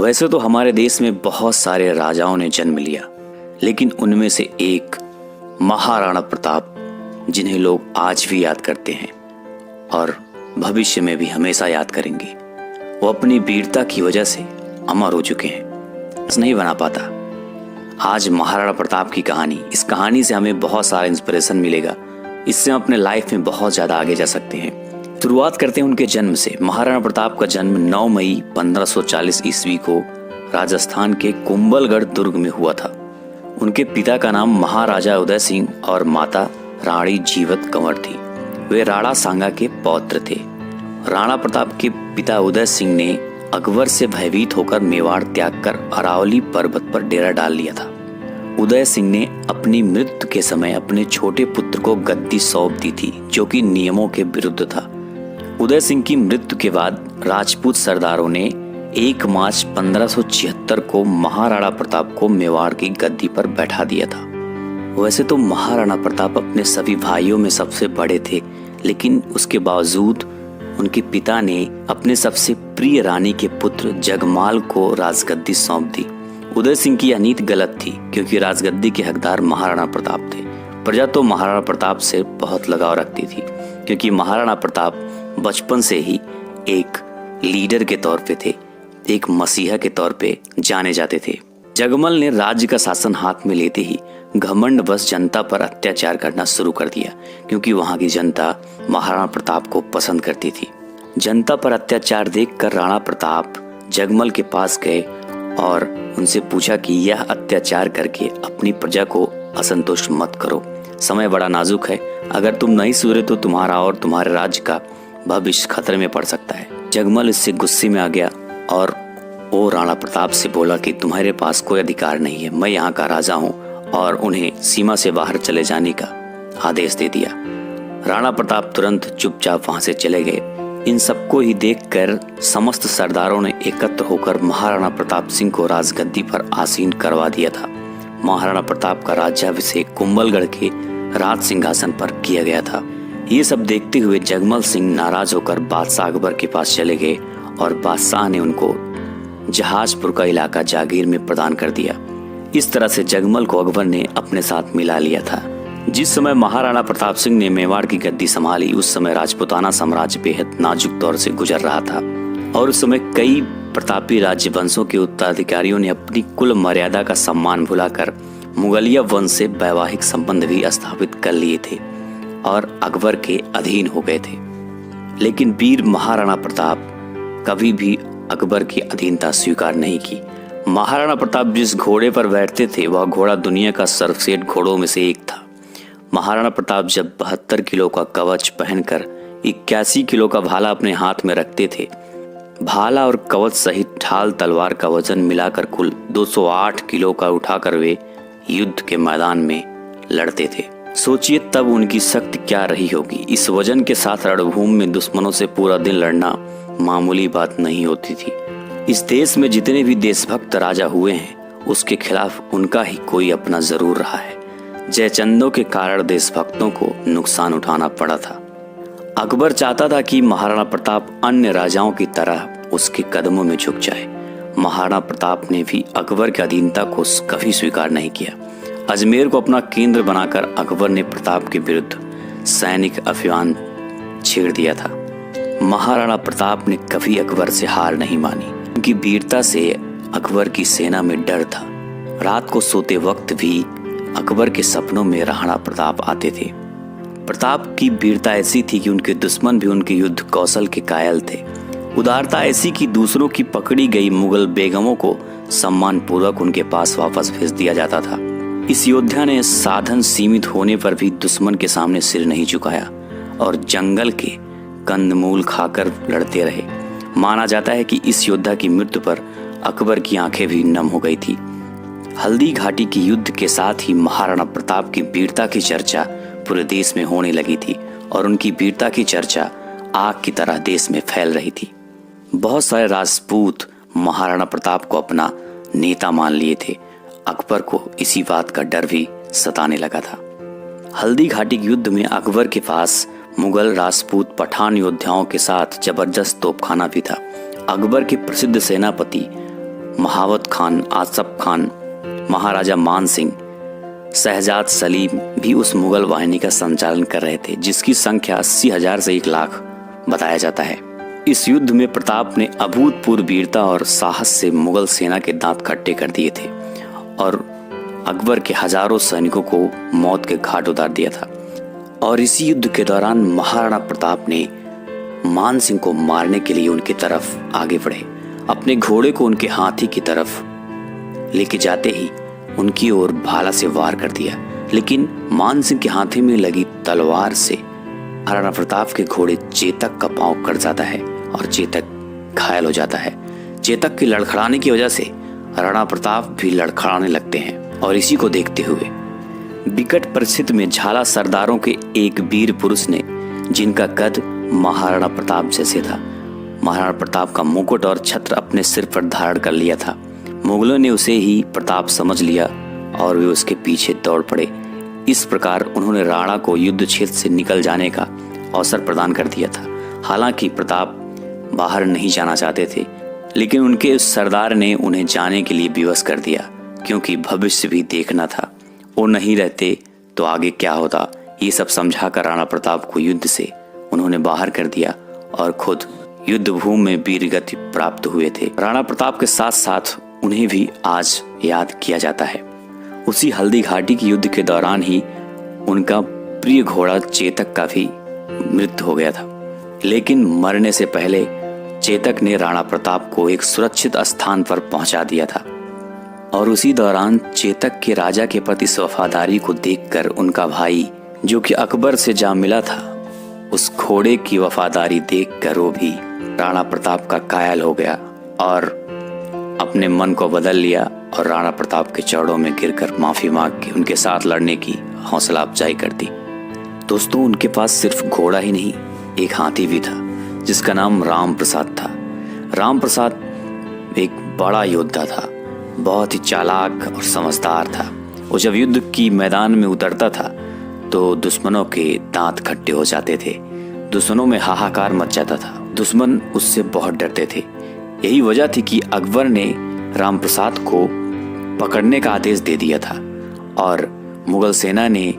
वैसे तो हमारे देश में बहुत सारे राजाओं ने जन्म लिया, लेकिन उनमें से एक महाराणा प्रताप, जिन्हें लोग आज भी याद करते हैं और भविष्य में भी हमेशा याद करेंगे, वो अपनी वीरता की वजह से अमर हो चुके हैं। नहीं बना पाता। आज महाराणा प्रताप की कहानी, इस कहानी से हमें बहुत सारा इंस्पिरेशन मिलेगा। इससे हम अपने लाइफ में बहुत ज़्यादा आगे जा सकते हैं। शुरुआत करते हैं उनके जन्म से। महाराणा प्रताप का जन्म 9 मई 1540 ईस्वी को राजस्थान के कुंभलगढ़ दुर्ग में हुआ था। उनके पिता का नाम महाराजा उदय सिंह और माता रानी जीवत कंवर थी। वे राणा सांगा के पौत्र थे। राणा प्रताप के पिता उदय सिंह ने अकबर से भयभीत होकर मेवाड़ त्याग कर अरावली पर्वत पर डेरा डाल लिया था। उदय सिंह ने अपनी मृत्यु के समय अपने छोटे पुत्र को गद्दी सौंप दी थी, जो कि नियमों के विरुद्ध था। उदय सिंह की मृत्यु के बाद राजपूत सरदारों ने 1 मार्च 1576 को महाराणा प्रताप को मेवाड़ की गद्दी पर बैठा दिया था। वैसे तो महाराणा प्रताप अपने सभी भाइयों में सबसे बड़े थे, लेकिन उसके बावजूद उनके पिता ने अपने सबसे प्रिय रानी के पुत्र जगमाल को राजगद्दी सौंप दी। उदय सिंह की यह नीति गलत थी, क्योंकि राजगद्दी के हकदार महाराणा प्रताप थे। प्रजा तो महाराणा प्रताप से बहुत लगाव रखती थी, क्योंकि महाराणा प्रताप बचपन से ही एक लीडर के तौर पे थे, एक मसीहा के तौर पे जाने जाते थे। जगमल ने राज्य का शासन हाथ में लेते ही घमंड बस जनता पर अत्याचार करना शुरू कर दिया, क्योंकि वहां की जनता महाराणा प्रताप को पसंद करती थी। जनता पर अत्याचार देखकर राणा प्रताप जगमल के पास गए और उनसे पूछा कि यह अत्याचार करके अपनी प्रजा को असंतुष्ट मत करो। समय बड़ा नाजुक है, अगर तुम नहीं सुधरे तो तुम्हारा और तुम्हारे राज्य का भविष्य खतरे में पड़ सकता है। जगमल इससे गुस्से में आ गया और वो राणा प्रताप से बोला कि तुम्हारे पास कोई अधिकार नहीं है, मैं यहाँ का राजा हूँ, और उन्हें सीमा से बाहर चले जाने का आदेश दे दिया। राणा प्रताप तुरंत चुपचाप वहां से चले गए। इन सबको ही देखकर समस्त सरदारों ने एकत्र होकर महाराणा प्रताप सिंह को राजगद्दी पर आसीन करवा दिया था। महाराणा प्रताप का राज्याभिषेक कुंभलगढ़ के राज सिंहासन पर किया गया था। ये सब देखते हुए जगमल सिंह नाराज होकर बादशाह अकबर के पास चले गए और बादशाह ने उनको जहाजपुर का इलाका जागीर में प्रदान कर दिया। इस तरह से जगमल को अकबर ने अपने साथ मिला लिया था। जिस समय महाराणा प्रताप सिंह ने मेवाड़ की गद्दी संभाली, उस समय राजपूताना साम्राज्य बेहद नाजुक दौर से गुजर रहा था और उस समय कई प्रतापी राज्य वंशों के उत्तराधिकारियों ने अपनी कुल मर्यादा का सम्मान भुलाकर मुगलिया वंश से वैवाहिक संबंध भी स्थापित कर लिए थे और अकबर के अधीन हो गए थे। लेकिन वीर महाराणा प्रताप कभी भी अकबर की अधीनता स्वीकार नहीं की। महाराणा प्रताप जिस घोड़े पर बैठते थे, वह घोड़ा दुनिया का सर्वश्रेष्ठ घोड़ों में से एक था। महाराणा प्रताप जब 72 किलो का कवच पहनकर 81 किलो का भाला अपने हाथ में रखते थे, भाला और कवच सहित ढाल तलवार का वजन मिलाकर कुल 208 किलो का उठाकर वे युद्ध के मैदान में लड़ते थे। सोचिए तब उनकी शक्ति क्या रही होगी। इस वजन के साथ रणभूमि में दुश्मनों से पूरा दिन लड़ना मामूली बात नहीं होती थी। इस देश में जितने भी देशभक्त राजा हुए हैं, उसके खिलाफ उनका ही कोई अपना जरूर रहा है। जयचंदों के कारण देशभक्तों को नुकसान उठाना पड़ा था। अकबर चाहता था कि महाराणा प्रताप अन्य राजाओं की तरह उसके कदमों में झुक जाए। महाराणा प्रताप ने भी अकबर की अधीनता को कभी स्वीकार नहीं किया। अजमेर को अपना केंद्र बनाकर अकबर ने प्रताप के विरुद्ध सैनिक अभियान छेड़ दिया था। महाराणा प्रताप ने कभी अकबर से हार नहीं मानी। उनकी वीरता से अकबर की सेना में डर था। रात को सोते वक्त भी अकबर के सपनों में राणा प्रताप आते थे। प्रताप की वीरता ऐसी थी कि उनके दुश्मन भी उनके युद्ध कौशल के कायल थे। उदारता ऐसी कि दूसरों की पकड़ी गई मुगल बेगमों को सम्मान पूर्वक उनके पास वापस भेज दिया जाता था। इस योद्धा ने साधन सीमित होने पर भी दुश्मन के सामने सिर नहीं झुकाया और जंगल के कंदमूल खाकर लड़ते रहे। माना जाता है कि इस योद्धा की मृत्यु पर अकबर की आंखें भी नम हो गई थी। हल्दी घाटी के युद्ध के साथ ही महाराणा प्रताप की वीरता की चर्चा पूरे देश में होने लगी थी और उनकी वीरता की चर्चा आग की तरह देश में फैल रही थी। बहुत सारे राजपूत महाराणा प्रताप को अपना नेता मान लिए थे। अकबर को इसी बात का डर भी सताने लगा था। हल्दी घाटी के युद्ध में अकबर के पास मुगल राजपूत पठान योद्धाओं के साथ जबरदस्त तोपखाना भी था। अकबर के प्रसिद्ध सेनापति महावत खान, आसफ खान, महाराजा मान सिंह, शहजाद सलीम भी उस मुगल वाहिनी का संचालन कर रहे थे, जिसकी संख्या 80,000 से 1 लाख बताया जाता है। इस युद्ध में प्रताप ने अभूतपूर्व वीरता और साहस से मुगल सेना के दांत खट्टे कर दिए थे और अकबर के हजारों सैनिकों को मौत के घाट उतार दिया था। और इसी युद्ध के दौरान महाराणा प्रताप ने मान सिंह को मारने के लिए उनकी तरफ आगे बढ़े। अपने घोड़े को उनके हाथी की तरफ लेके जाते ही उनकी ओर भाला से वार कर दिया, लेकिन मान सिंह के हाथी में लगी तलवार से महाराणा प्रताप के घोड़े चेतक का पांव कट जाता है और चेतक घायल हो जाता है। चेतक के लड़खड़ाने की वजह से राणा प्रताप भी लड़खड़ाने लगते हैं और इसी को देखते हुए विकट परिस्थिति में झाला सरदारों के एक वीर पुरुष ने, जिनका कद महाराणा प्रताप जैसे था, महाराणा प्रताप का मुकुट और छत्र अपने सिर पर धारण कर लिया था। मुगलों ने उसे ही प्रताप समझ लिया और वे उसके पीछे दौड़ पड़े। इस प्रकार उन्होंने राणा को युद्ध क्षेत्र से निकल जाने का अवसर प्रदान कर दिया था। हालांकि प्रताप बाहर नहीं जाना चाहते थे, लेकिन उनके उस सरदार ने उन्हें जाने के लिए विवश कर दिया, क्योंकि भविष्य भी देखना था। वो नहीं रहते तो आगे क्या होता, ये सब समझाकर राणा प्रताप को युद्ध से उन्होंने बाहर कर दिया और खुद युद्ध भूमि में वीर गति प्राप्त हुए थे। राणा प्रताप के साथ साथ उन्हें भी आज याद किया जाता है। उसी हल्दी घाटी के युद्ध के दौरान ही उनका प्रिय घोड़ा चेतक का भी मृत्यु हो गया था, लेकिन मरने से पहले चेतक ने राणा प्रताप को एक सुरक्षित स्थान पर पहुंचा दिया था। और उसी दौरान चेतक के राजा के प्रति इस वफादारी को देखकर उनका भाई, जो कि अकबर से जा मिला था, उस घोड़े की वफादारी देखकर वो भी राणा प्रताप का कायल हो गया और अपने मन को बदल लिया और राणा प्रताप के चरणों में गिरकर माफी मांग के उनके साथ लड़ने की हौसला अफजाई कर दी। दोस्तों, उनके पास सिर्फ घोड़ा ही नहीं, एक हाथी भी था जिसका नाम राम प्रसाद था। राम प्रसाद एक बड़ा योद्धा था, बहुत ही चालाक और समझदार था। वो जब युद्ध की मैदान में उतरता था तो दुश्मनों के दांत खट्टे हो जाते थे, दुश्मनों में हाहाकार मच जाता था, दुश्मन उससे बहुत डरते थे। यही वजह थी कि अकबर ने राम प्रसाद को पकड़ने का आदेश दे दिया था और मुगल सेना ने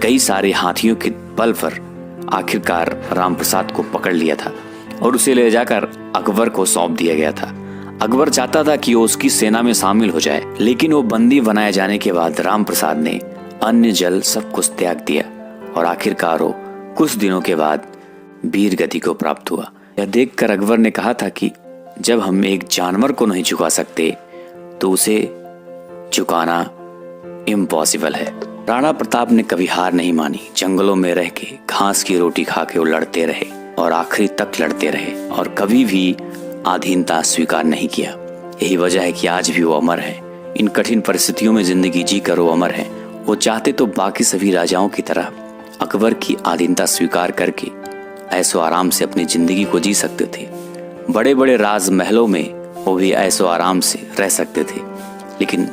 कई सारे हाथियों के बल पर आखिरकार राम प्रसाद को पकड़ लिया था और उसे ले जाकर अकबर को सौंप दिया गया था। अकबर चाहता था कि वो उसकी सेना में शामिल हो जाए, लेकिन वो बंदी बनाए जाने के बाद राम प्रसाद ने अन्न जल सब कुछ त्याग दिया और आखिरकार वो कुछ दिनों के बाद वीर गति को प्राप्त हुआ। यह देखकर अकबर ने कहा था कि जब हम एक जानवर को नहीं झुका सकते तो उसे झुकाना इम्पॉसिबल है। राणा प्रताप ने कभी हार नहीं मानी। जंगलों में रह के घास की रोटी खा के वो लड़ते रहे और आखिरी तक लड़ते रहे और कभी भी अधीनता स्वीकार नहीं किया। यही वजह है कि आज भी वो अमर है। इन कठिन परिस्थितियों में जिंदगी जी कर वो अमर है। वो चाहते तो बाकी सभी राजाओं की तरह अकबर की अधीनता स्वीकार करके ऐसो आराम से अपनी जिंदगी को जी सकते थे। बड़े बड़े राजमहलों में वो भी ऐसो आराम से रह सकते थे, लेकिन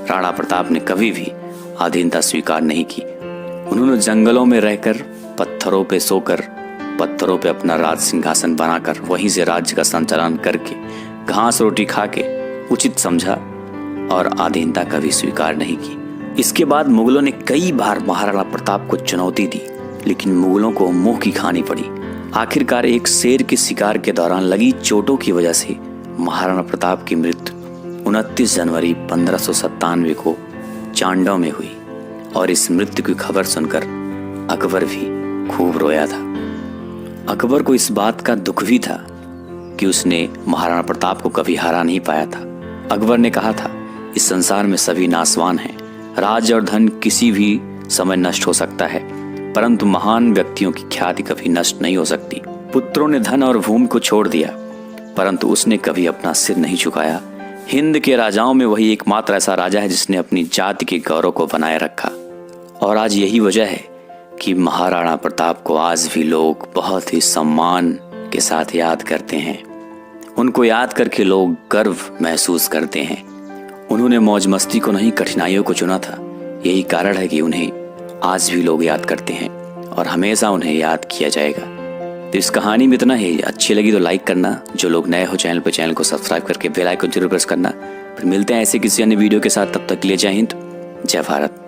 राणा प्रताप ने कभी भी अधीनता स्वीकार नहीं की। उन्होंने जंगलों में रहकर, पत्थरों पे सोकर, पत्थरों पे अपना राज सिंहासन बनाकर वहीं से राज्य का संचालन करके घास रोटी खा के उचित समझा और अधीनता कभी स्वीकार नहीं की। इसके बाद मुगलों ने कई बार महाराणा प्रताप को चुनौती दी, लेकिन मुगलों को मुंह की खानी पड़ी। आखिरकार एक शेर के शिकार के दौरान लगी चोटों की वजह से महाराणा प्रताप की मृत्यु 29 जनवरी 1597 को चांडौ में हुई और इस मृत्यु की खबर सुनकर अकबर भी खूब रोया था। अकबर को इस बात का दुख भी था कि उसने महाराणा प्रताप को कभी हरा नहीं पाया था। अकबर ने कहा था, इस संसार में सभी नासवान हैं, राज और धन किसी भी समय नष्ट हो सकता है, परंतु महान व्यक्तियों की ख्याति कभी नष्ट नहीं हो सकती। पुत्रों ने धन और भूमि को छोड़ दिया, परंतु उसने कभी अपना सिर नहीं झुकाया। हिंद के राजाओं में वही एकमात्र ऐसा राजा है जिसने अपनी जाति के गौरव को बनाए रखा। और आज यही वजह है कि महाराणा प्रताप को आज भी लोग बहुत ही सम्मान के साथ याद करते हैं। उनको याद करके लोग गर्व महसूस करते हैं। उन्होंने मौज मस्ती को नहीं, कठिनाइयों को चुना था। यही कारण है कि उन्हें आज भी लोग याद करते हैं और हमेशा उन्हें याद किया जाएगा। तो इस कहानी में इतना ही। अच्छी लगी तो लाइक करना, जो लोग नए हो चैनल पर चैनल को सब्सक्राइब करके बेल आइकन जरूर प्रेस करना। फिर मिलते हैं ऐसे किसी अन्य वीडियो के साथ, तब तक के लिए जय हिंद, जय भारत।